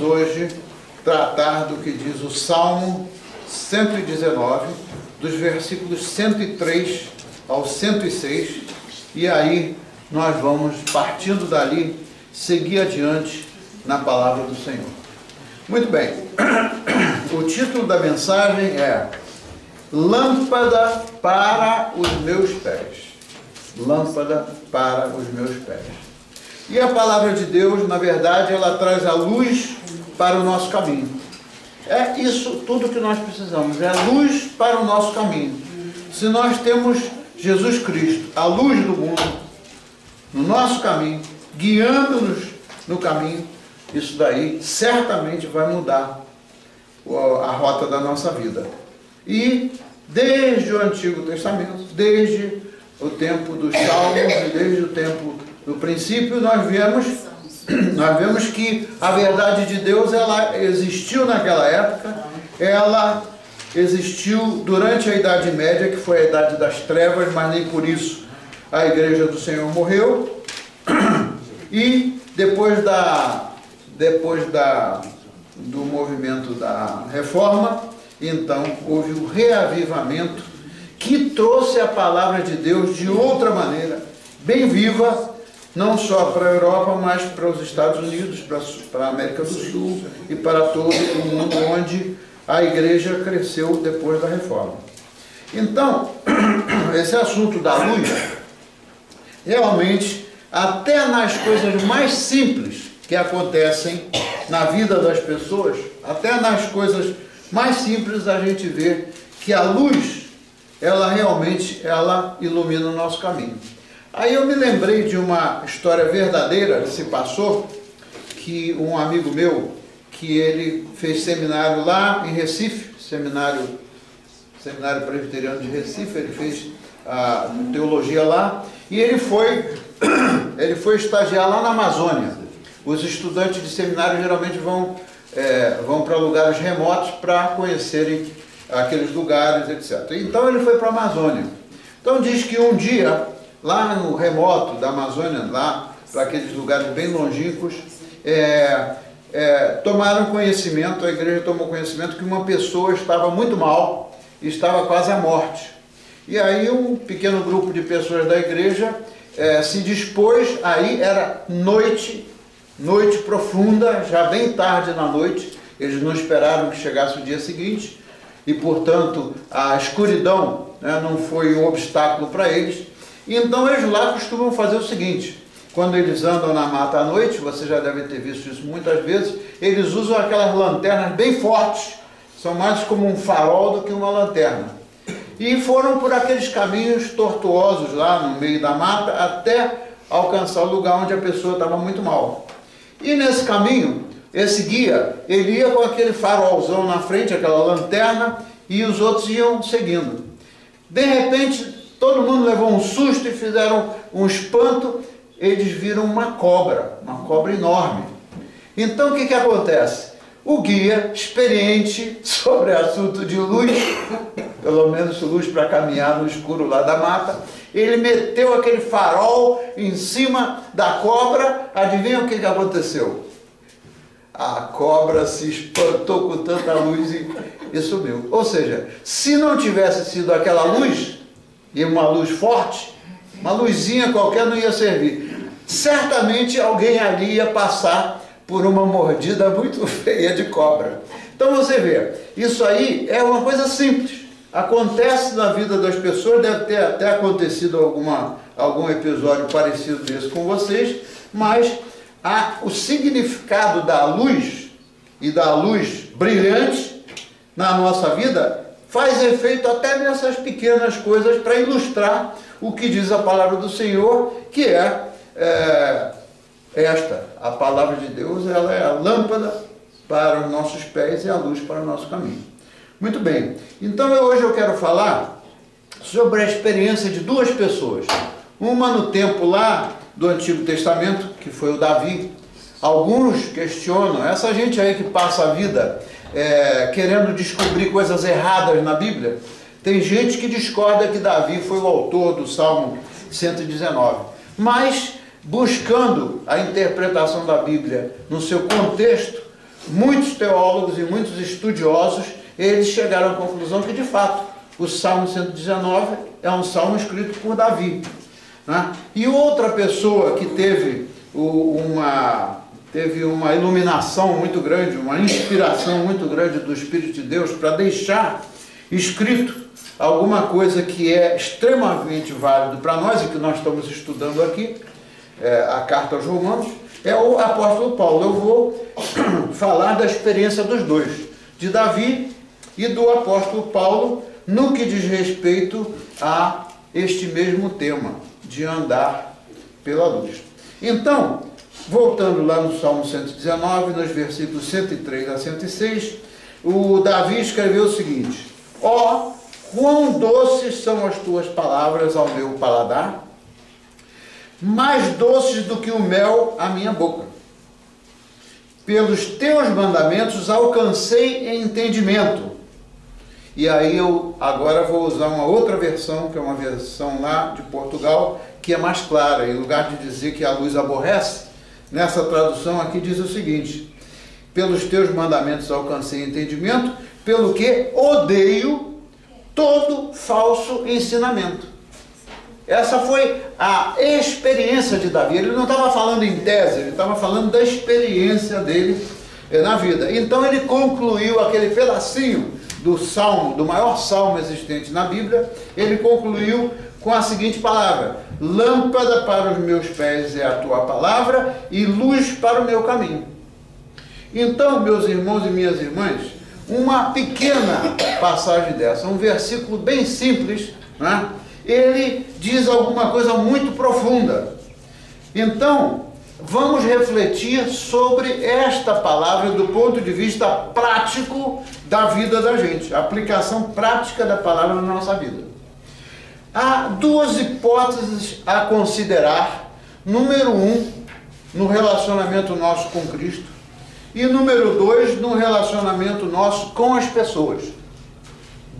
Hoje tratar do que diz o Salmo 119, dos versículos 103 ao 106, e aí nós vamos, partindo dali, seguir adiante na palavra do Senhor. Muito bem, o título da mensagem é Lâmpada para os meus pés. Lâmpada para os meus pés. E a palavra de Deus, na verdade, ela traz a luz para o nosso caminho. É isso tudo que nós precisamos, é luz para o nosso caminho. Se nós temos Jesus Cristo, a luz do mundo, no nosso caminho, guiando-nos no caminho, isso daí certamente vai mudar a rota da nossa vida. E desde o Antigo Testamento, desde o tempo dos Salmos e desde o tempo do princípio, nós vemos que a verdade de Deus, ela existiu naquela época, ela existiu durante a Idade Média, que foi a Idade das Trevas, mas nem por isso a Igreja do Senhor morreu. E depois do movimento da Reforma, então houve o reavivamento que trouxe a palavra de Deus de outra maneira, bem viva, não só para a Europa, mas para os Estados Unidos, para a América do Sul e para todo o mundo onde a igreja cresceu depois da Reforma. Então, esse assunto da luz, realmente, até nas coisas mais simples que acontecem na vida das pessoas, até nas coisas mais simples a gente vê que a luz, ela realmente, ela ilumina o nosso caminho. Aí eu me lembrei de uma história verdadeira que se passou, que um amigo meu, que ele fez seminário lá em Recife, seminário presbiteriano de Recife, ele fez a teologia lá, e ele foi estagiar lá na Amazônia. Os estudantes de seminário geralmente vão para lugares remotos para conhecerem aqueles lugares, etc. Então ele foi para a Amazônia. Então diz que um dia, lá no remoto da Amazônia, lá para aqueles lugares bem longínquos, tomaram conhecimento, a igreja tomou conhecimento que uma pessoa estava muito mal e estava quase à morte. E aí um pequeno grupo de pessoas da igreja se dispôs, aí era noite profunda, já bem tarde na noite, eles não esperaram que chegasse o dia seguinte, e portanto a escuridão, né, não foi um obstáculo para eles. E então eles lá costumam fazer o seguinte: quando eles andam na mata à noite, você já deve ter visto isso muitas vezes, eles usam aquelas lanternas bem fortes, são mais como um farol do que uma lanterna. E foram por aqueles caminhos tortuosos lá no meio da mata até alcançar o lugar onde a pessoa estava muito mal. E nesse caminho, esse guia, ele ia com aquele farolzão na frente, aquela lanterna, e os outros iam seguindo. De repente, todo mundo levou um susto e fizeram um espanto. Eles viram uma cobra enorme. Então o que acontece? O guia, experiente sobre assunto de luz, pelo menos luz para caminhar no escuro lá da mata, ele meteu aquele farol em cima da cobra. Adivinha o que aconteceu? A cobra se espantou com tanta luz e sumiu. Ou seja, se não tivesse sido aquela luz, e uma luz forte, uma luzinha qualquer não ia servir. Certamente alguém ali ia passar por uma mordida muito feia de cobra. Então você vê, isso aí é uma coisa simples. Acontece na vida das pessoas, deve ter até acontecido algum episódio parecido desse com vocês, mas o significado da luz e da luz brilhante na nossa vida faz efeito até nessas pequenas coisas para ilustrar o que diz a palavra do Senhor, que a palavra de Deus, ela é a lâmpada para os nossos pés e a luz para o nosso caminho. Muito bem, então hoje eu quero falar sobre a experiência de duas pessoas. Uma no tempo lá do Antigo Testamento, que foi o Davi. Alguns questionam, essa gente aí que passa a vida querendo descobrir coisas erradas na Bíblia, tem gente que discorda que Davi foi o autor do Salmo 119. Mas, buscando a interpretação da Bíblia no seu contexto, muitos teólogos e muitos estudiosos, eles chegaram à conclusão que, de fato, o Salmo 119 é um salmo escrito por Davi, né? E outra pessoa que teve uma iluminação muito grande, uma inspiração muito grande do Espírito de Deus para deixar escrito alguma coisa que é extremamente válido para nós e que nós estamos estudando aqui, a carta aos Romanos, é o apóstolo Paulo. Eu vou falar da experiência dos dois, de Davi e do apóstolo Paulo, no que diz respeito a este mesmo tema, de andar pela luz. Então, voltando lá no Salmo 119, nos versículos 103 a 106, o Davi escreveu o seguinte: ó, quão doces são as tuas palavras ao meu paladar, mais doces do que o mel à minha boca. Pelos teus mandamentos alcancei entendimento. E aí eu agora vou usar uma outra versão, que é uma versão lá de Portugal, que é mais clara. Em lugar de dizer que a luz aborrece, nessa tradução aqui diz o seguinte: pelos teus mandamentos alcancei entendimento, pelo que odeio todo falso ensinamento. Essa foi a experiência de Davi. Ele não estava falando em tese, ele estava falando da experiência dele na vida. Então ele concluiu aquele pedacinho do salmo, do maior salmo existente na Bíblia, ele concluiu com a seguinte palavra: lâmpada para os meus pés é a tua palavra e luz para o meu caminho. Então, meus irmãos e minhas irmãs, uma pequena passagem dessa, um versículo bem simples, né? Ele diz alguma coisa muito profunda. Então, vamos refletir sobre esta palavra do ponto de vista prático da vida da gente, a aplicação prática da palavra na nossa vida. Há duas hipóteses a considerar. Número 1, no relacionamento nosso com Cristo, e número 2, no relacionamento nosso com as pessoas.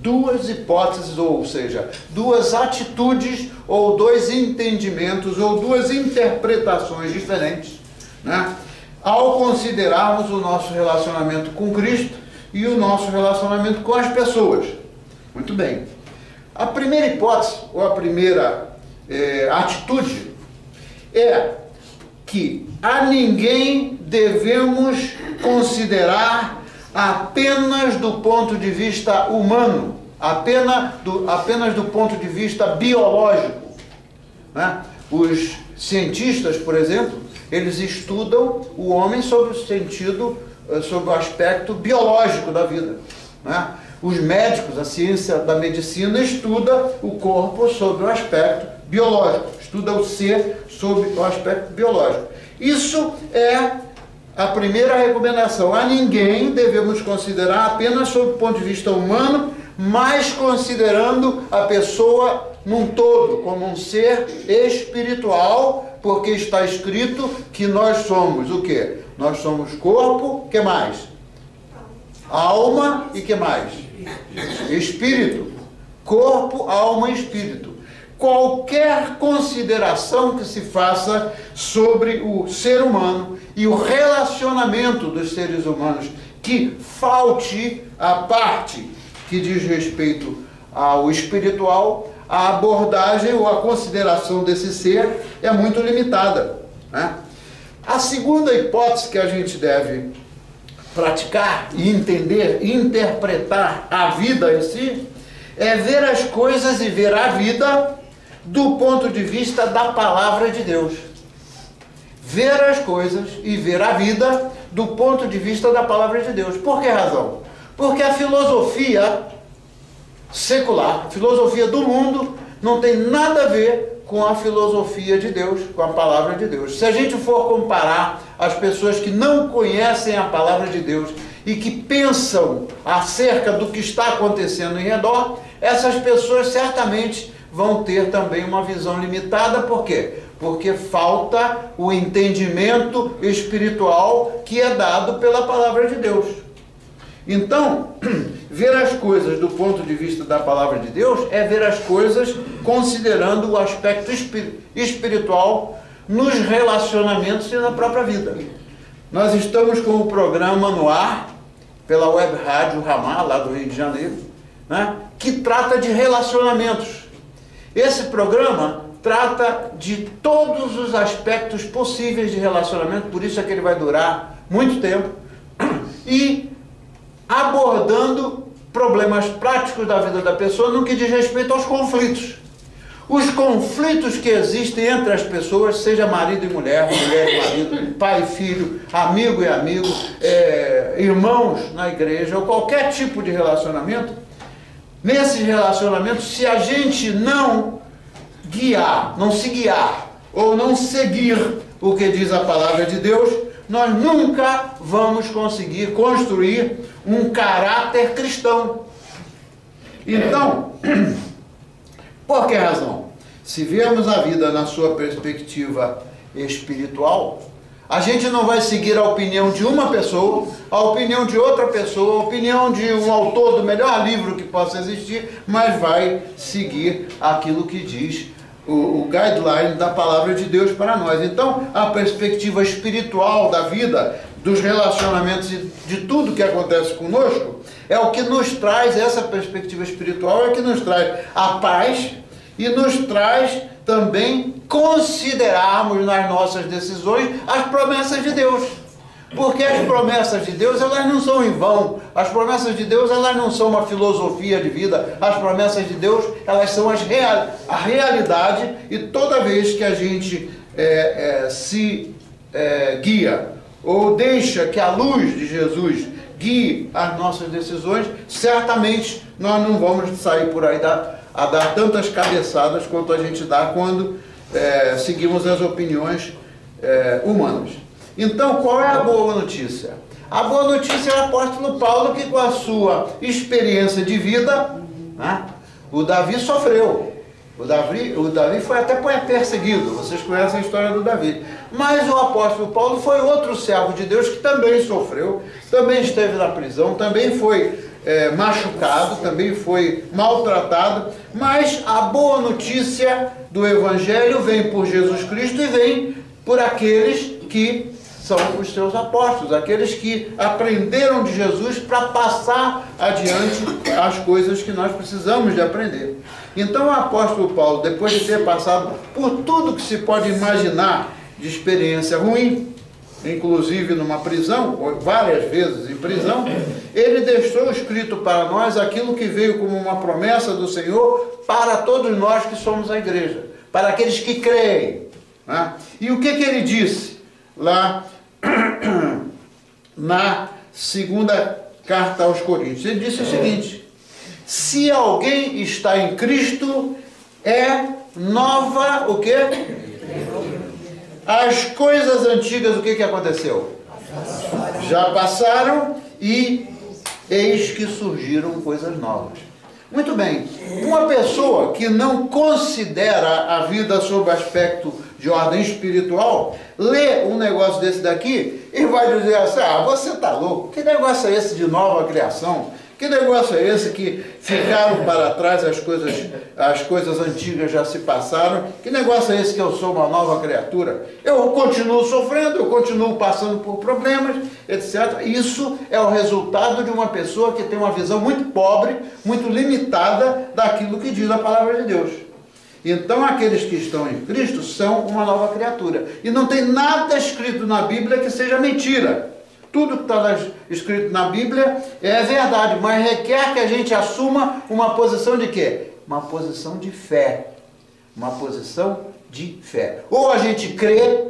Duas hipóteses, ou seja, duas atitudes, ou dois entendimentos, ou duas interpretações diferentes, né? Ao considerarmos o nosso relacionamento com Cristo e o nosso relacionamento com as pessoas. Muito bem. A primeira hipótese, ou a primeira atitude, é que a ninguém devemos considerar apenas do ponto de vista humano, apenas do ponto de vista biológico, né? Os cientistas, por exemplo, eles estudam o homem sob o aspecto biológico da vida, né? Os médicos, a ciência da medicina, estuda o corpo sob o aspecto biológico, estuda o ser sob o aspecto biológico. Isso é a primeira recomendação. A ninguém devemos considerar apenas sob o ponto de vista humano, mas considerando a pessoa num todo, como um ser espiritual, porque está escrito que nós somos o quê? Nós somos corpo, que mais? Alma e que mais? Espírito. Corpo, alma e espírito. Qualquer consideração que se faça sobre o ser humano e o relacionamento dos seres humanos que falte a parte que diz respeito ao espiritual, a abordagem ou a consideração desse ser é muito limitada, né? A segunda hipótese que a gente deve praticar e entender, interpretar a vida em si, é ver as coisas e ver a vida do ponto de vista da palavra de Deus. Ver as coisas e ver a vida do ponto de vista da palavra de Deus. Por que razão? Porque a filosofia secular, a filosofia do mundo, não tem nada a ver com a filosofia de Deus, com a palavra de Deus. Se a gente for comparar as pessoas que não conhecem a palavra de Deus e que pensam acerca do que está acontecendo em redor, essas pessoas certamente vão ter também uma visão limitada. Por quê? Porque falta o entendimento espiritual que é dado pela palavra de Deus. Então, ver as coisas do ponto de vista da palavra de Deus é ver as coisas considerando o aspecto espiritual nos relacionamentos e na própria vida. Nós estamos com o programa no ar, pela Web Rádio Ramá, lá do Rio de Janeiro, né, que trata de relacionamentos. Esse programa trata de todos os aspectos possíveis de relacionamento, por isso é que ele vai durar muito tempo, e abordando problemas práticos da vida da pessoa no que diz respeito aos conflitos. Os conflitos que existem entre as pessoas, seja marido e mulher, mulher e marido, pai e filho, amigo e amigo, irmãos na igreja, ou qualquer tipo de relacionamento, nesses relacionamentos, se a gente não se guiar, ou não seguir o que diz a palavra de Deus, nós nunca vamos conseguir construir um caráter cristão. Então, por que razão? Se vemos a vida na sua perspectiva espiritual, a gente não vai seguir a opinião de uma pessoa, a opinião de outra pessoa, a opinião de um autor do melhor livro que possa existir, mas vai seguir aquilo que diz o guideline da palavra de Deus para nós. Então, a perspectiva espiritual da vida, dos relacionamentos e de tudo que acontece conosco, é o que nos traz, essa perspectiva espiritual é que nos traz a paz e nos traz também considerarmos nas nossas decisões as promessas de Deus. Porque as promessas de Deus, elas não são em vão. As promessas de Deus, elas não são uma filosofia de vida. As promessas de Deus, elas são a realidade. E toda vez que a gente se guia ou deixa que a luz de Jesus guie as nossas decisões, certamente nós não vamos sair por aí a dar tantas cabeçadas quanto a gente dá quando seguimos as opiniões humanas. Então, qual é a boa notícia? A boa notícia é o apóstolo Paulo, que com a sua experiência de vida, né, o Davi sofreu. O Davi foi até perseguido, vocês conhecem a história do Davi. Mas o apóstolo Paulo foi outro servo de Deus que também sofreu, também esteve na prisão, também foi machucado, também foi maltratado. Mas a boa notícia do Evangelho vem por Jesus Cristo e vem por aqueles que são os seus apóstolos, aqueles que aprenderam de Jesus para passar adiante as coisas que nós precisamos de aprender. Então o apóstolo Paulo, depois de ter passado por tudo que se pode imaginar de experiência ruim, inclusive numa prisão, ou várias vezes em prisão, ele deixou escrito para nós aquilo que veio como uma promessa do Senhor para todos nós que somos a igreja, para aqueles que creem, né? E o que ele disse lá na segunda carta aos Coríntios? Ele disse o seguinte: se alguém está em Cristo, é nova, o quê? As coisas antigas, o que aconteceu? Já passaram e eis que surgiram coisas novas. Muito bem, uma pessoa que não considera a vida sob aspecto de ordem espiritual, lê um negócio desse daqui e vai dizer assim: ah, você está louco, que negócio é esse de nova criação? Que negócio é esse que ficaram para trás, as coisas antigas já se passaram? Que negócio é esse que eu sou uma nova criatura? Eu continuo sofrendo, eu continuo passando por problemas, etc. Isso é o resultado de uma pessoa que tem uma visão muito pobre, muito limitada daquilo que diz a palavra de Deus. Então aqueles que estão em Cristo são uma nova criatura. E não tem nada escrito na Bíblia que seja mentira. Tudo que está escrito na Bíblia é verdade, mas requer que a gente assuma uma posição de quê? Uma posição de fé. Uma posição de fé. Ou a gente crê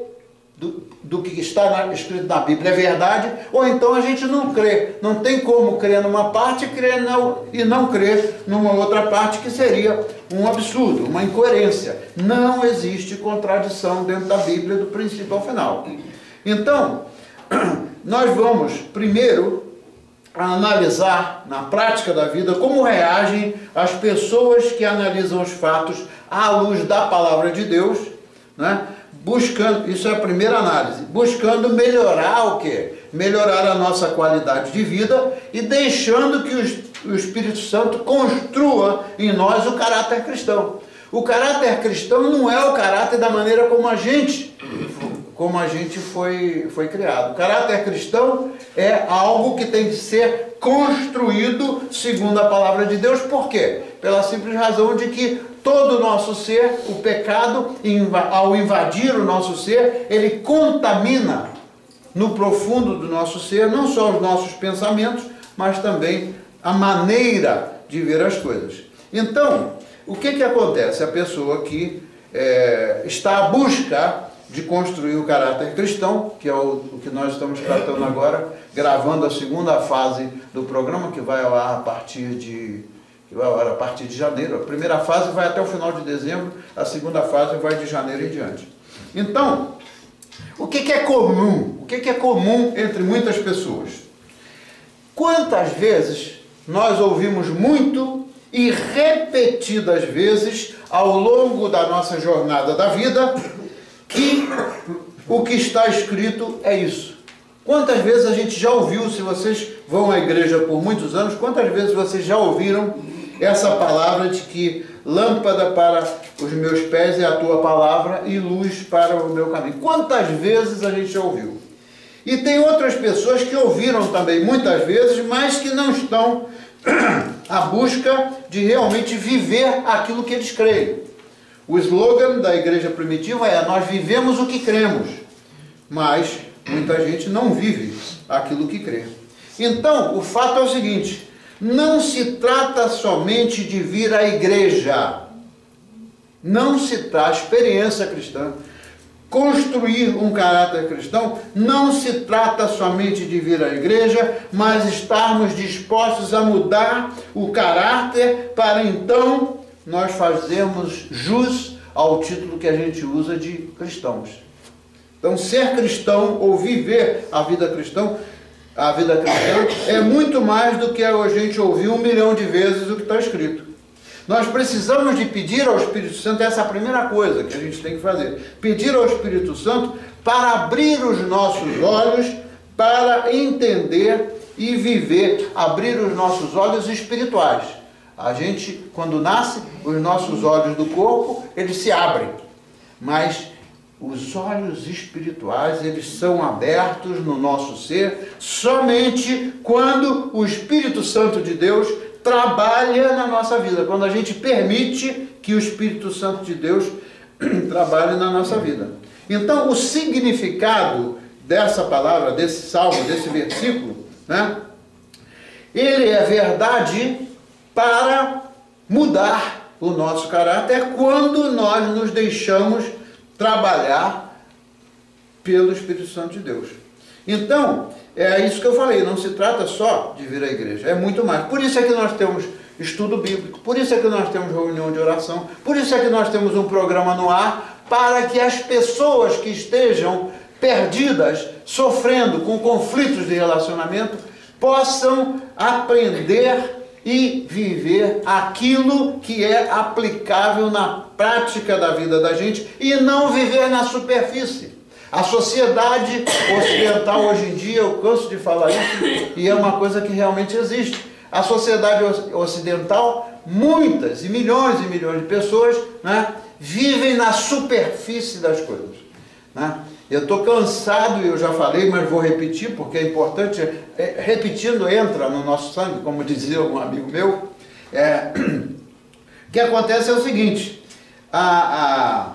do que está escrito na Bíblia é verdade, ou então a gente não crê. Não tem como crer numa parte e não crer numa outra parte, que seria um absurdo, uma incoerência. Não existe contradição dentro da Bíblia do princípio ao final. Então, nós vamos primeiro analisar na prática da vida como reagem as pessoas que analisam os fatos à luz da palavra de Deus, né? Buscando, isso é a primeira análise, buscando melhorar o quê? Melhorar a nossa qualidade de vida e deixando que o Espírito Santo construa em nós o caráter cristão. O caráter cristão não é o caráter da maneira como a gente como a gente foi criado. O caráter cristão é algo que tem que ser construído segundo a palavra de Deus. Por quê? Pela simples razão de que todo o nosso ser, o pecado, ao invadir o nosso ser, ele contamina no profundo do nosso ser, não só os nossos pensamentos, mas também a maneira de ver as coisas. Então, o que acontece? A pessoa que está à busca de construir o caráter cristão, que é o que nós estamos tratando agora, gravando a segunda fase do programa, que vai ao ar a partir de janeiro. A primeira fase vai até o final de dezembro, a segunda fase vai de janeiro em diante. Então, o que é comum? O que é comum entre muitas pessoas? Quantas vezes nós ouvimos muito e repetidas vezes ao longo da nossa jornada da vida que o que está escrito é isso? Quantas vezes a gente já ouviu, se vocês vão à igreja por muitos anos, quantas vezes vocês já ouviram essa palavra de que lâmpada para os meus pés é a tua palavra e luz para o meu caminho? Quantas vezes a gente já ouviu? E tem outras pessoas que ouviram também muitas vezes, mas que não estão à busca de realmente viver aquilo que eles creem. O slogan da igreja primitiva é: nós vivemos o que cremos, mas muita gente não vive aquilo que crê. Então, o fato é o seguinte: não se trata somente de vir à igreja, não se trata experiência cristã, construir um caráter cristão, não se trata somente de vir à igreja, mas estarmos dispostos a mudar o caráter para então nós fazermos jus ao título que a gente usa de cristãos. Então, ser cristão ou viver a vida cristã é muito mais do que a gente ouvir 1 milhão de vezes o que está escrito. Nós precisamos de pedir ao Espírito Santo, essa é a primeira coisa que a gente tem que fazer, pedir ao Espírito Santo para abrir os nossos olhos, para entender e viver, abrir os nossos olhos espirituais. A gente, quando nasce, os nossos olhos do corpo, eles se abrem, mas os olhos espirituais, eles são abertos no nosso ser somente quando o Espírito Santo de Deus trabalha na nossa vida, quando a gente permite que o Espírito Santo de Deus trabalhe na nossa vida. Então, o significado dessa palavra, desse salmo, desse versículo, né, ele é verdade para mudar o nosso caráter quando nós nos deixamos trabalhar pelo Espírito Santo de Deus. Então, é isso que eu falei, não se trata só de vir à igreja, é muito mais. Por isso é que nós temos estudo bíblico, por isso é que nós temos reunião de oração, por isso é que nós temos um programa no ar, para que as pessoas que estejam perdidas, sofrendo com conflitos de relacionamento, possam aprender e viver aquilo que é aplicável na prática da vida da gente e não viver na superfície. A sociedade ocidental hoje em dia, eu canso de falar isso, e é uma coisa que realmente existe. A sociedade ocidental, muitas e milhões de pessoas, né, vivem na superfície das coisas, né? Eu estou cansado, eu já falei, mas vou repetir, porque é importante, repetindo entra no nosso sangue, como dizia um amigo meu. O que acontece é o seguinte: a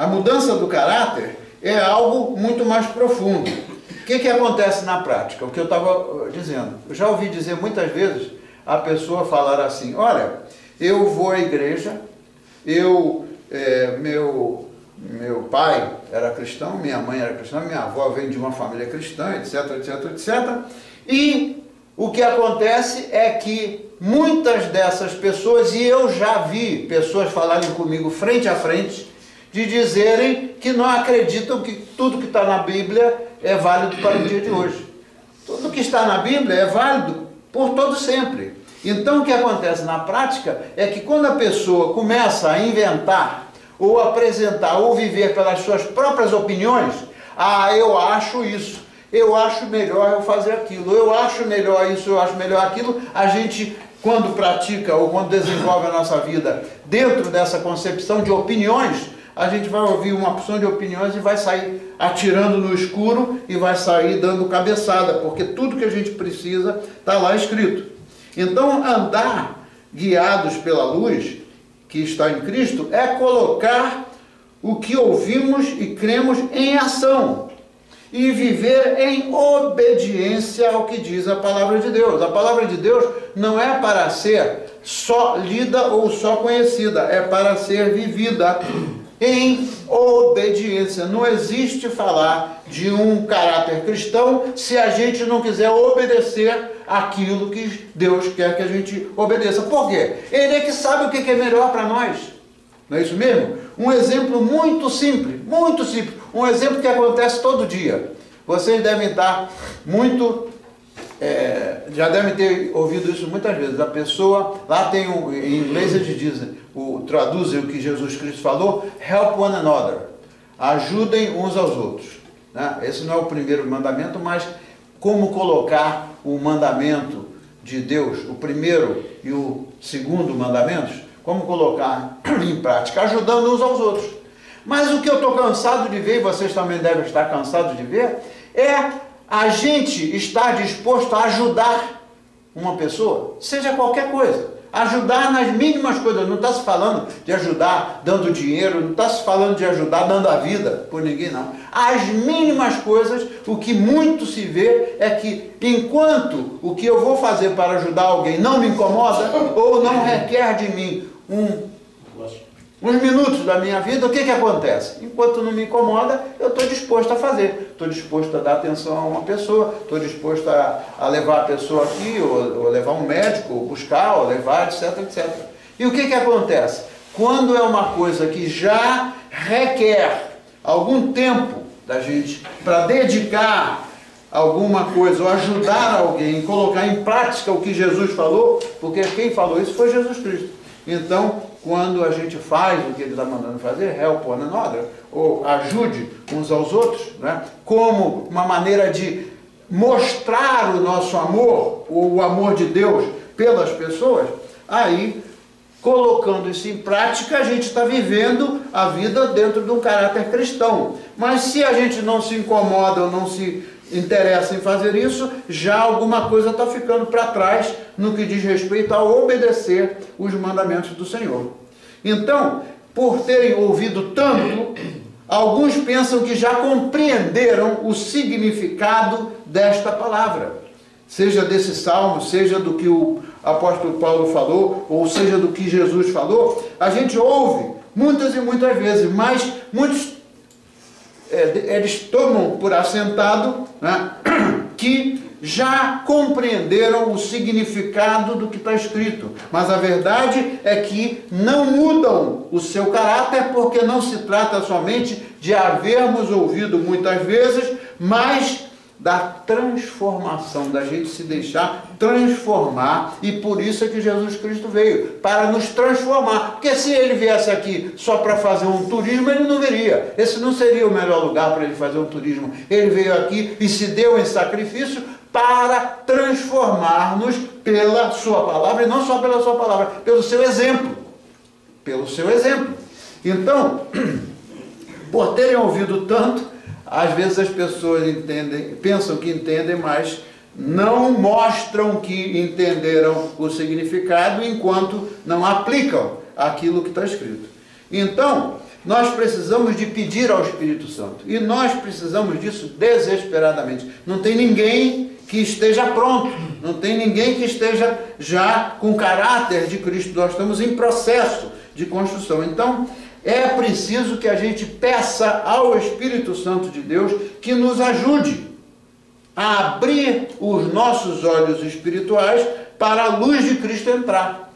mudança do caráter é algo muito mais profundo. O que acontece na prática? O que eu estava dizendo. Eu já ouvi dizer muitas vezes a pessoa falar assim: olha, eu vou à igreja, meu pai era cristão, minha mãe era cristã, minha avó vem de uma família cristã, etc, etc, etc. E o que acontece é que muitas dessas pessoas, e eu já vi pessoas falarem comigo frente a frente, de dizerem que não acreditam que tudo que está na Bíblia é válido para o dia de hoje. Tudo que está na Bíblia é válido por todo sempre. Então o que acontece na prática é que quando a pessoa começa a inventar, ou apresentar, ou viver pelas suas próprias opiniões, eu acho isso, eu acho melhor eu fazer aquilo, eu acho melhor isso, eu acho melhor aquilo, a gente, quando pratica ou quando desenvolve a nossa vida dentro dessa concepção de opiniões, a gente vai ouvir uma porção de opiniões e vai sair atirando no escuro e vai sair dando cabeçada, porque tudo que a gente precisa está lá escrito. Então, andar guiados pela luz que está em Cristo é colocar o que ouvimos e cremos em ação e viver em obediência ao que diz a palavra de Deus. A palavra de Deus não é para ser só lida ou só conhecida, é para ser vivida em obediência. Não existe falar de um caráter cristão se a gente não quiser obedecer aquilo que Deus quer que a gente obedeça. Por quê? Ele é que sabe o que é melhor para nós. Não é isso mesmo? Um exemplo muito simples, um exemplo que acontece todo dia. Vocês devem estar muito... já devem ter ouvido isso muitas vezes. A pessoa, lá tem em inglês eles dizem, traduzem o que Jesus Cristo falou, help one another, ajudem uns aos outros, né? Esse não é o primeiro mandamento, mas como colocar o mandamento de Deus, o primeiro e o segundo mandamentos, como colocar em prática, ajudando uns aos outros. Mas o que eu estou cansado de ver, e vocês também devem estar cansados de ver, é a gente estar disposto a ajudar uma pessoa, seja qualquer coisa. Ajudar nas mínimas coisas. Não está se falando de ajudar dando dinheiro, não está se falando de ajudar dando a vida por ninguém, não. As mínimas coisas, o que muito se vê é que enquanto o que eu vou fazer para ajudar alguém não me incomoda ou não requer de mim uns minutos da minha vida, o que acontece? Enquanto não me incomoda, eu estou disposto a fazer. Estou disposto a dar atenção a uma pessoa, estou disposto a levar a pessoa aqui, ou levar um médico, ou buscar, ou levar, etc, etc. E o que acontece? Quando é uma coisa que já requer algum tempo da gente para dedicar alguma coisa, ou ajudar alguém, colocar em prática o que Jesus falou, porque quem falou isso foi Jesus Cristo. Então, quando a gente faz o que ele está mandando fazer, help one another, ou ajude uns aos outros, né, como uma maneira de mostrar o nosso amor, ou o amor de Deus pelas pessoas, aí, colocando isso em prática, a gente está vivendo a vida dentro de um caráter cristão. Mas se a gente não se incomoda ou não se interessa em fazer isso, já alguma coisa está ficando para trás no que diz respeito a obedecer os mandamentos do Senhor. Então, por terem ouvido tanto, alguns pensam que já compreenderam o significado desta palavra, seja desse salmo, seja do que o apóstolo Paulo falou, ou seja do que Jesus falou. A gente ouve muitas e muitas vezes, mas muitos eles tomam por assentado, né, que já compreenderam o significado do que está escrito. Mas a verdade é que não mudam o seu caráter, porque não se trata somente de havermos ouvido muitas vezes, mas da transformação, da gente se deixar transformar, e por isso é que Jesus Cristo veio, para nos transformar. Porque se ele viesse aqui só para fazer um turismo, ele não viria. Esse não seria o melhor lugar para ele fazer um turismo. Ele veio aqui e se deu em sacrifício para transformar-nos pela sua palavra, e não só pela sua palavra, pelo seu exemplo. Pelo seu exemplo. Então, por terem ouvido tanto, às vezes as pessoas pensam que entendem, mas não mostram que entenderam o significado enquanto não aplicam aquilo que está escrito. Então, nós precisamos de pedir ao Espírito Santo. E nós precisamos disso desesperadamente. Não tem ninguém que esteja pronto. Não tem ninguém que esteja já com caráter de Cristo. Nós estamos em processo de construção. Então, é preciso que a gente peça ao Espírito Santo de Deus que nos ajude a abrir os nossos olhos espirituais para a luz de Cristo entrar.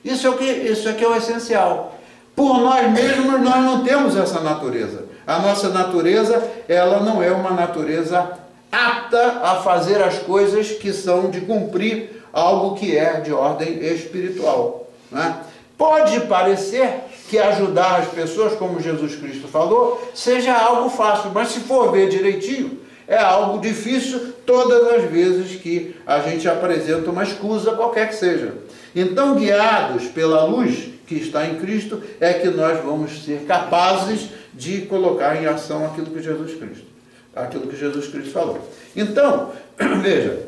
Isso é que é o essencial. Por nós mesmos, nós não temos essa natureza. A nossa natureza, ela não é uma natureza apta a fazer as coisas que são de cumprir algo que é de ordem espiritual, né? Pode parecer que ajudar as pessoas, como Jesus Cristo falou, seja algo fácil, mas se for ver direitinho, é algo difícil todas as vezes que a gente apresenta uma escusa, qualquer que seja. Então, guiados pela luz que está em Cristo, é que nós vamos ser capazes de colocar em ação aquilo que Jesus Cristo falou. Então, veja,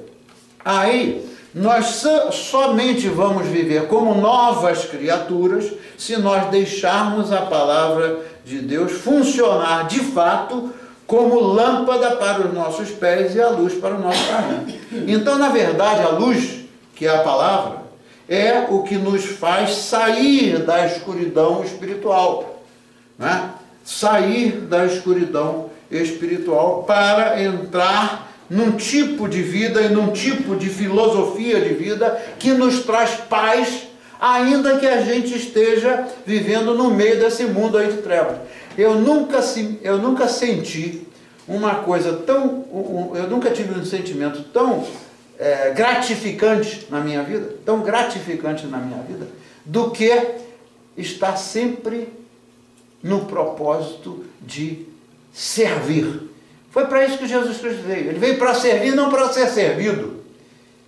aí nós somente vamos viver como novas criaturas se nós deixarmos a palavra de Deus funcionar de fato como lâmpada para os nossos pés e a luz para o nosso caminho. Então, na verdade, a luz, que é a palavra, é o que nos faz sair da escuridão espiritual, né? Sair da escuridão espiritual para entrar num tipo de vida e num tipo de filosofia de vida que nos traz paz, ainda que a gente esteja vivendo no meio desse mundo aí de trevas. Eu nunca senti uma coisa tão... eu nunca tive um sentimento tão gratificante na minha vida, do que estar sempre no propósito de servir. Foi para isso que Jesus Cristo veio. Ele veio para servir, não para ser servido.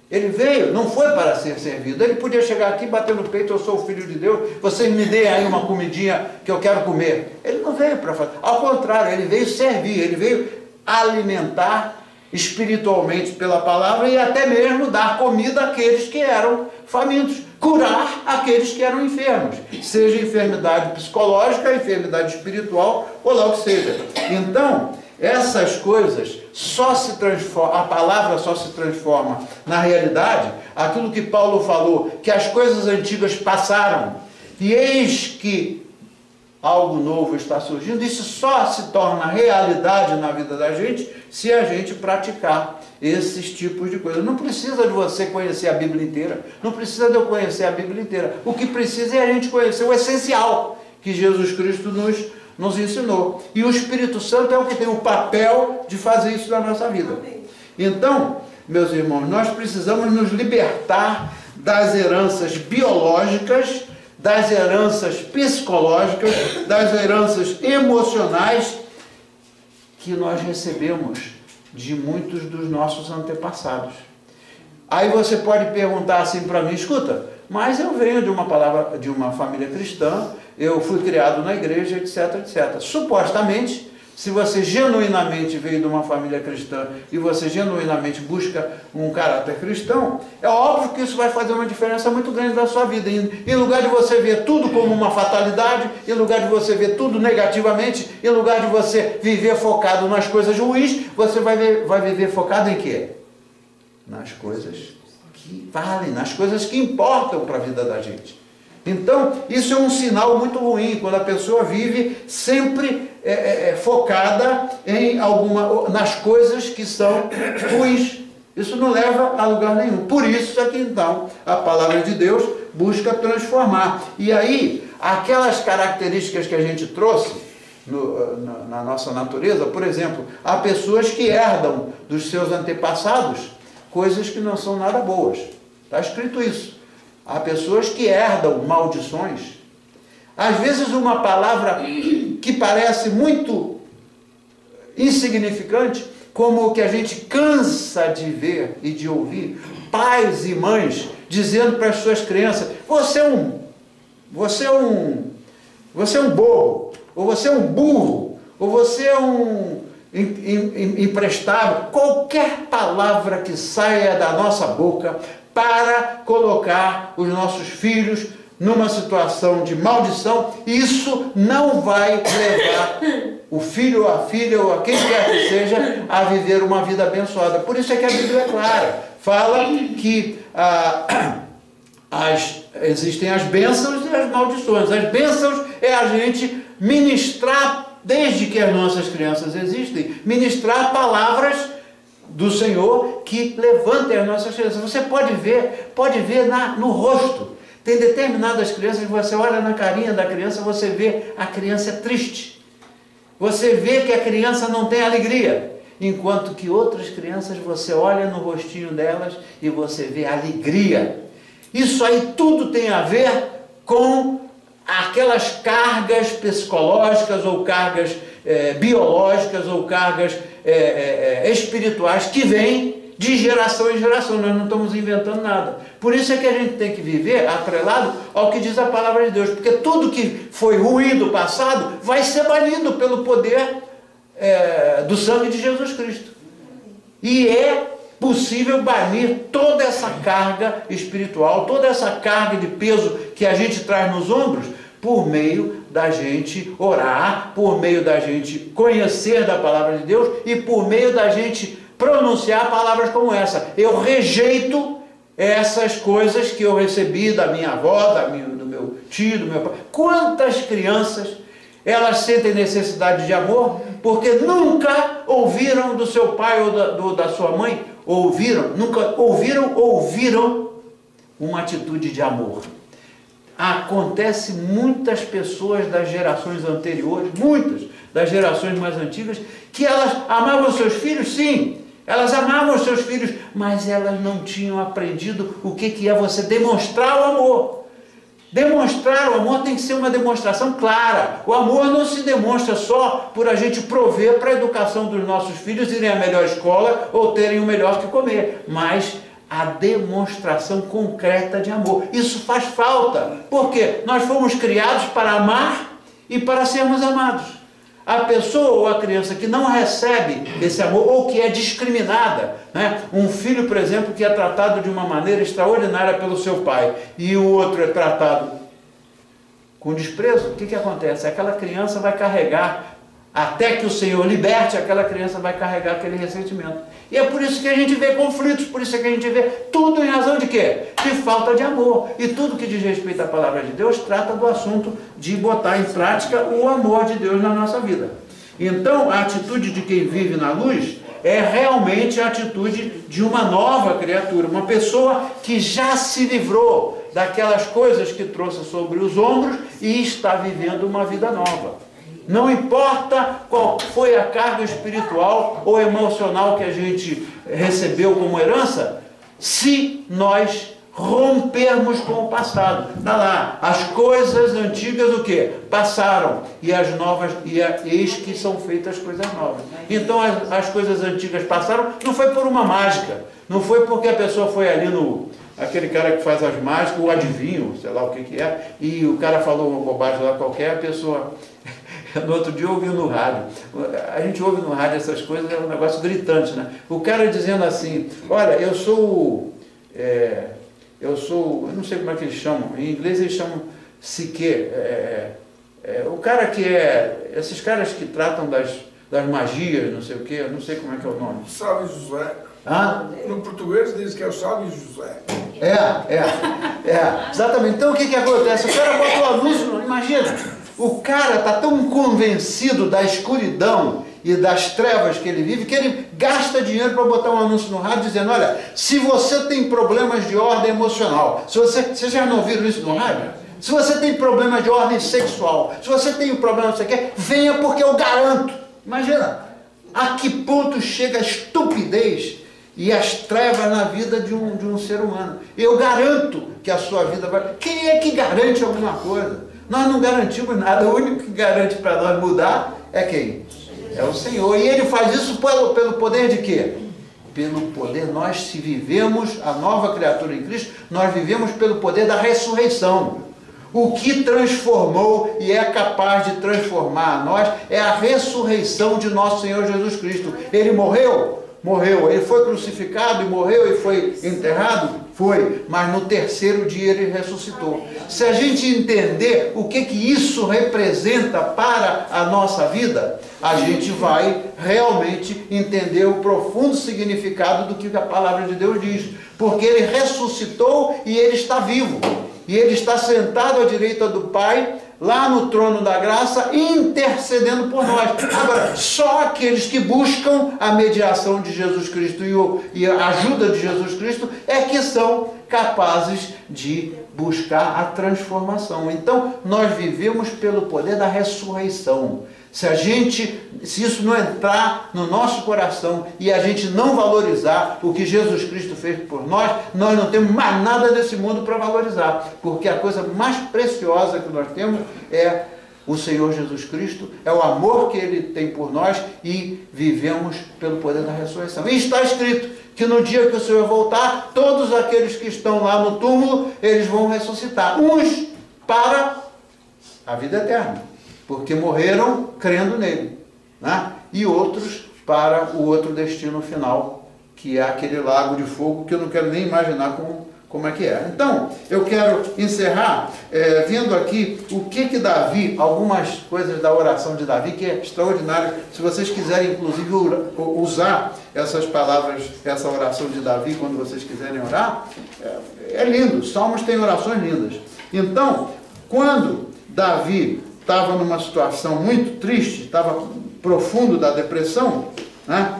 Ele veio, não foi para ser servido. Ele podia chegar aqui, bater no peito: eu sou o Filho de Deus, vocês me deem aí uma comidinha que eu quero comer. Ele não veio para fazer. Ao contrário, ele veio servir, ele veio alimentar espiritualmente pela palavra e até mesmo dar comida àqueles que eram famintos, curar aqueles que eram enfermos, seja enfermidade psicológica, enfermidade espiritual ou lá o que seja. Então, essas coisas só se transformam, a palavra só se transforma na realidade, aquilo que Paulo falou, que as coisas antigas passaram e eis que algo novo está surgindo. Isso só se torna realidade na vida da gente se a gente praticar esses tipos de coisas. Não precisa de você conhecer a Bíblia inteira, não precisa de eu conhecer a Bíblia inteira. O que precisa é a gente conhecer o essencial que Jesus Cristo nos ensinou. E o Espírito Santo é o que tem o papel de fazer isso na nossa vida. Então, meus irmãos, nós precisamos nos libertar das heranças biológicas, das heranças psicológicas, das heranças emocionais que nós recebemos de muitos dos nossos antepassados. Aí você pode perguntar assim para mim: escuta, mas eu venho de uma família cristã, eu fui criado na igreja, etc, etc. Supostamente, se você genuinamente veio de uma família cristã e você genuinamente busca um caráter cristão, é óbvio que isso vai fazer uma diferença muito grande na sua vida. Em lugar de você ver tudo como uma fatalidade, em lugar de você ver tudo negativamente, em lugar de você viver focado nas coisas ruins, você vai viver focado em quê? Nas coisas que valem, nas coisas que importam para a vida da gente. Então, isso é um sinal muito ruim, quando a pessoa vive sempre focada nas coisas que são ruins. Isso não leva a lugar nenhum. Por isso é que, então, a palavra de Deus busca transformar. E aí, aquelas características que a gente trouxe na nossa natureza, por exemplo, há pessoas que herdam dos seus antepassados coisas que não são nada boas. Está escrito isso. Há pessoas que herdam maldições. Às vezes uma palavra que parece muito insignificante, como o que a gente cansa de ver e de ouvir, pais e mães dizendo para as suas crianças: você é um bobo, ou você é um burro, ou você é um imprestável. Qualquer palavra que saia da nossa boca para colocar os nossos filhos numa situação de maldição, isso não vai levar o filho ou a filha ou a quem quer que seja a viver uma vida abençoada. Por isso é que a Bíblia é clara, fala que existem as bênçãos e as maldições. As bênçãos é a gente ministrar, desde que as nossas crianças existem, ministrar palavras do Senhor que levantem as nossas crianças. Você pode ver no rosto. Tem determinadas crianças que você olha na carinha da criança, você vê a criança triste. Você vê que a criança não tem alegria. Enquanto que outras crianças, você olha no rostinho delas e você vê alegria. Isso aí tudo tem a ver com aquelas cargas psicológicas ou cargas biológicas ou cargas espirituais que vêm de geração em geração, nós não estamos inventando nada. Por isso é que a gente tem que viver atrelado ao que diz a palavra de Deus, porque tudo que foi ruim do passado vai ser banido pelo poder do sangue de Jesus Cristo. E é possível banir toda essa carga espiritual, toda essa carga de peso que a gente traz nos ombros, por meio da gente orar, por meio da gente conhecer da palavra de Deus e por meio da gente pronunciar palavras como essa. Eu rejeito essas coisas que eu recebi da minha avó, do meu tio, do meu pai. Quantas crianças, elas sentem necessidade de amor porque nunca ouviram do seu pai ou da sua mãe, nunca ouviram uma atitude de amor. Acontece muitas pessoas das gerações anteriores, muitas das gerações mais antigas, que elas amavam seus filhos, sim, elas amavam os seus filhos, mas elas não tinham aprendido o que é você demonstrar o amor. Demonstrar o amor tem que ser uma demonstração clara. O amor não se demonstra só por a gente prover para a educação dos nossos filhos irem à melhor escola ou terem o melhor que comer, mas a demonstração concreta de amor. Isso faz falta, porque nós fomos criados para amar e para sermos amados. A pessoa ou a criança que não recebe esse amor, ou que é discriminada, né? Um filho, por exemplo, que é tratado de uma maneira extraordinária pelo seu pai, e o outro é tratado com desprezo, o que acontece? Aquela criança vai carregar, até que o Senhor liberte, aquela criança vai carregar aquele ressentimento. E é por isso que a gente vê conflitos, por isso que a gente vê tudo em razão de quê? De falta de amor. E tudo que diz respeito à palavra de Deus trata do assunto de botar em prática o amor de Deus na nossa vida. Então, a atitude de quem vive na luz é realmente a atitude de uma nova criatura, uma pessoa que já se livrou daquelas coisas que trouxe sobre os ombros e está vivendo uma vida nova. Não importa qual foi a carga espiritual ou emocional que a gente recebeu como herança, se nós rompermos com o passado. Está lá, as coisas antigas o quê? Passaram, e as novas, eis que são feitas coisas novas. Então as coisas antigas passaram, não foi por uma mágica, não foi porque a pessoa foi ali aquele cara que faz as mágicas, o adivinho, sei lá o que é, e o cara falou uma bobagem lá qualquer, a pessoa... No outro dia eu ouvi no rádio, a gente ouve no rádio essas coisas, é um negócio gritante, né? O cara dizendo assim, olha, eu não sei como é que eles chamam, em inglês eles chamam psique, o cara que esses caras que tratam das magias, não sei o que, eu não sei como é que é o nome. Sábio José. Hã? No português diz que é o Sábio José. Exatamente. Então o que acontece? O cara bota o anúncio, imagina. O cara está tão convencido da escuridão e das trevas que ele vive, que ele gasta dinheiro para botar um anúncio no rádio dizendo, olha, se você tem problemas de ordem emocional, vocês já não ouviram isso no rádio? Se você tem problema de ordem sexual, se você tem um problema, você quer, venha porque eu garanto. Imagina, a que ponto chega a estupidez e as trevas na vida de um ser humano. Eu garanto que a sua vida vai... Quem é que garante alguma coisa? Nós não garantimos nada, o único que garante para nós mudar é quem? É o Senhor. E Ele faz isso pelo poder de quê? Pelo poder, nós se vivemos a nova criatura em Cristo, nós vivemos pelo poder da ressurreição. O que transformou e é capaz de transformar a nós é a ressurreição de nosso Senhor Jesus Cristo. Ele morreu? Morreu. Ele foi crucificado e morreu e foi enterrado? Foi, mas no terceiro dia ele ressuscitou. Se a gente entender o que isso representa para a nossa vida, a gente vai realmente entender o profundo significado do que a palavra de Deus diz. Porque ele ressuscitou e ele está vivo. E ele está sentado à direita do Pai, lá no trono da graça, intercedendo por nós. Agora, só aqueles que buscam a mediação de Jesus Cristo e a ajuda de Jesus Cristo é que são capazes de buscar a transformação. Então, nós vivemos pelo poder da ressurreição. Se isso não entrar no nosso coração e a gente não valorizar o que Jesus Cristo fez por nós, nós não temos mais nada desse mundo para valorizar, porque a coisa mais preciosa que nós temos é o Senhor Jesus Cristo, é o amor que Ele tem por nós e vivemos pelo poder da ressurreição. E está escrito que no dia que o Senhor voltar, todos aqueles que estão lá no túmulo, eles vão ressuscitar. Uns para a vida eterna, porque morreram crendo nele, né? E outros para o outro destino final, que é aquele lago de fogo, que eu não quero nem imaginar como é que é. Então, eu quero encerrar vendo aqui o que Davi, algumas coisas da oração de Davi, que é extraordinário. Se vocês quiserem, inclusive, usar essas palavras, essa oração de Davi, quando vocês quiserem orar, é lindo. Os Salmos têm orações lindas. Então, quando Davi estava numa situação muito triste, estava profundo da depressão, né?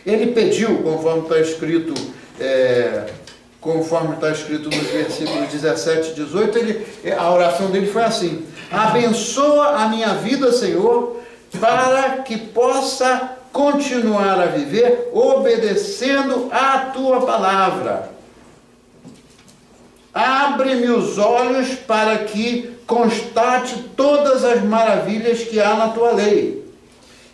Ele pediu, conforme está escrito nos versículos 17 e 18, a oração dele foi assim: abençoa a minha vida, Senhor, para que possa continuar a viver obedecendo a tua palavra. Abre-me os olhos para que constate todas as maravilhas que há na tua lei.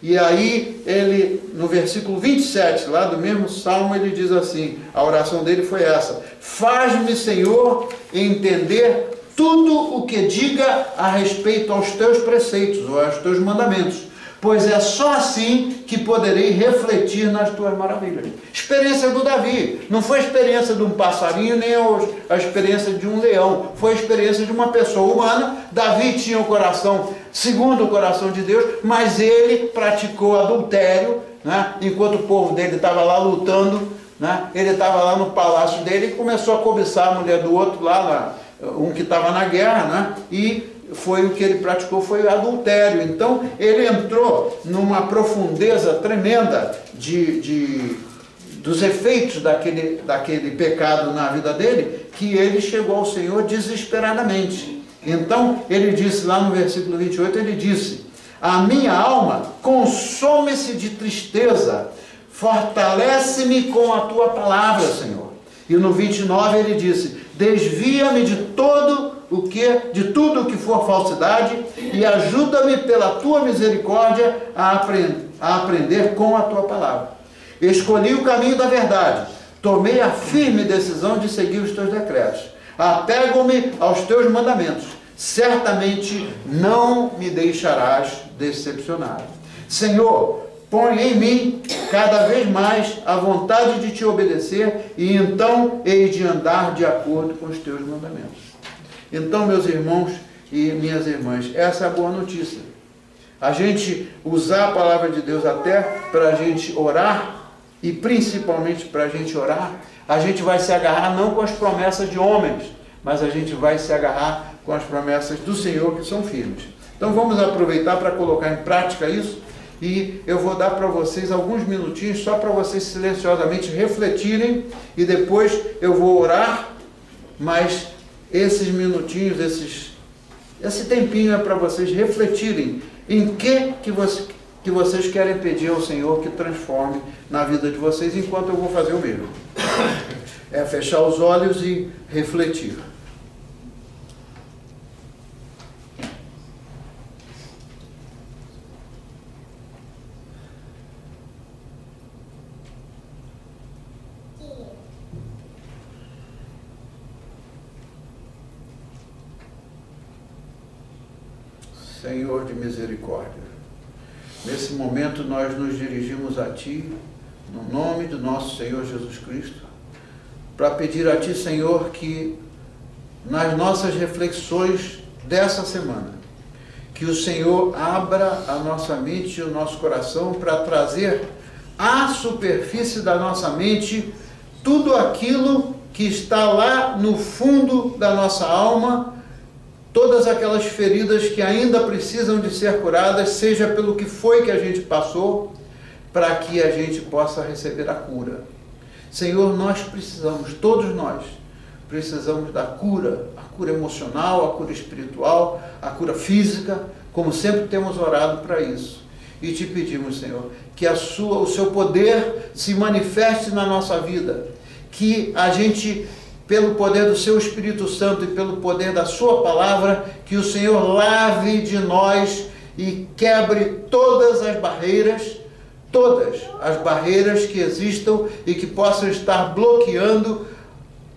E aí, ele, no versículo 27, lá do mesmo Salmo, ele diz assim, a oração dele foi essa: faz-me, Senhor, entender tudo o que diga a respeito aos teus preceitos, ou aos teus mandamentos, pois é só assim que poderei refletir nas tuas maravilhas. Experiência do Davi, não foi a experiência de um passarinho, nem a experiência de um leão, foi a experiência de uma pessoa humana. Davi tinha um coração segundo o coração de Deus, mas ele praticou adultério, né? Enquanto o povo dele estava lá lutando, né? Ele estava lá no palácio dele e começou a cobiçar a mulher do outro lá, um que estava na guerra, né? E foi o que ele praticou, foi o adultério. Então ele entrou numa profundeza tremenda dos efeitos daquele pecado na vida dele, que ele chegou ao Senhor desesperadamente. Então ele disse lá no versículo 28, ele disse: a minha alma consome-se de tristeza, fortalece-me com a tua palavra, Senhor. E no 29 ele disse: desvia-me de tudo o que for falsidade e ajuda-me pela tua misericórdia a aprender com a tua palavra. Escolhi o caminho da verdade, tomei a firme decisão de seguir os teus decretos. Apego-me aos teus mandamentos, certamente não me deixarás decepcionar. Senhor, põe em mim cada vez mais a vontade de te obedecer, e então hei de andar de acordo com os teus mandamentos. Então, meus irmãos e minhas irmãs, essa é a boa notícia. A gente usar a palavra de Deus até para a gente orar, e principalmente para a gente orar, a gente vai se agarrar não com as promessas de homens, mas a gente vai se agarrar com as promessas do Senhor, que são firmes. Então vamos aproveitar para colocar em prática isso, e eu vou dar para vocês alguns minutinhos só para vocês silenciosamente refletirem, e depois eu vou orar, mas esses minutinhos, esse tempinho é para vocês refletirem em que vocês querem pedir ao Senhor que transforme na vida de vocês, enquanto eu vou fazer o mesmo. É fechar os olhos e refletir. Senhor de misericórdia, nesse momento nós nos dirigimos a Ti, no nome do nosso Senhor Jesus Cristo, para pedir a Ti, Senhor, que nas nossas reflexões dessa semana, que o Senhor abra a nossa mente e o nosso coração para trazer à superfície da nossa mente tudo aquilo que está lá no fundo da nossa alma, todas aquelas feridas que ainda precisam de ser curadas, seja pelo que foi que a gente passou, para que a gente possa receber a cura. Senhor, nós precisamos, todos nós, precisamos da cura, a cura emocional, a cura espiritual, a cura física, como sempre temos orado para isso. E te pedimos, Senhor, que o seu poder se manifeste na nossa vida, que a gente, pelo poder do seu Espírito Santo e pelo poder da sua palavra, que o Senhor lave de nós e quebre todas as barreiras, todas as barreiras que existam e que possam estar bloqueando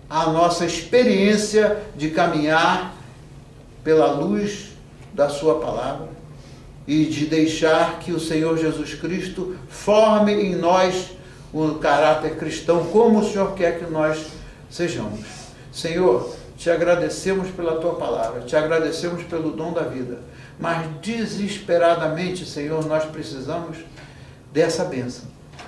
a nossa experiência de caminhar pela luz da sua palavra e de deixar que o Senhor Jesus Cristo forme em nós o caráter cristão como o Senhor quer que nós sejamos. Senhor, te agradecemos pela tua palavra, te agradecemos pelo dom da vida, mas desesperadamente, Senhor, nós precisamos dessa bênção.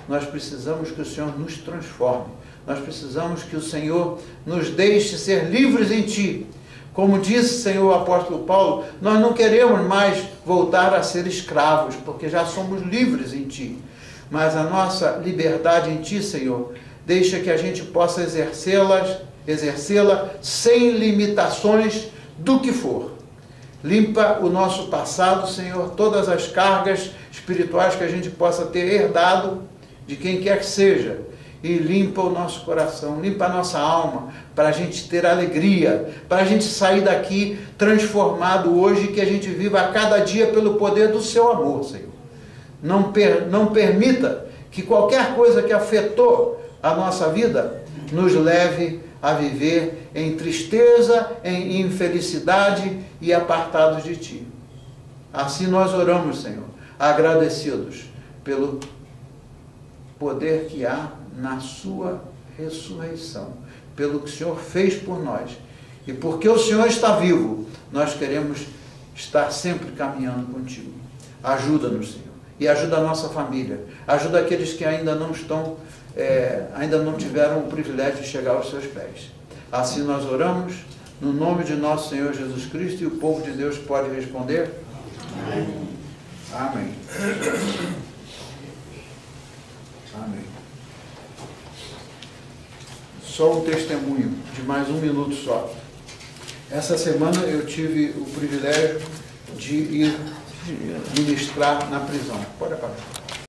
Nós precisamos que o Senhor nos transforme. Nós precisamos que o Senhor nos deixe ser livres em Ti. Como disse, Senhor, o apóstolo Paulo, nós não queremos mais voltar a ser escravos, porque já somos livres em Ti. Mas a nossa liberdade em Ti, Senhor, deixa que a gente possa exercê-la sem limitações do que for. Limpa o nosso passado, Senhor, todas as cargas espirituais que a gente possa ter herdado de quem quer que seja. E limpa o nosso coração, limpa a nossa alma, para a gente ter alegria, para a gente sair daqui transformado hoje, que a gente viva a cada dia pelo poder do Seu amor, Senhor. Não permita que qualquer coisa que afetou a nossa vida nos leve a viver em tristeza, em infelicidade e apartados de Ti. Assim nós oramos, Senhor, agradecidos pelo poder que há na Sua ressurreição, pelo que o Senhor fez por nós. E porque o Senhor está vivo, nós queremos estar sempre caminhando contigo. Ajuda-nos, Senhor, e ajuda a nossa família, ajuda aqueles que ainda não tiveram o privilégio de chegar aos seus pés. Assim nós oramos, no nome de nosso Senhor Jesus Cristo, e o povo de Deus pode responder? Amém. Amém. Amém. Só um testemunho, de mais 1 minuto só. Essa semana eu tive o privilégio de ir ministrar na prisão. Pode apagar.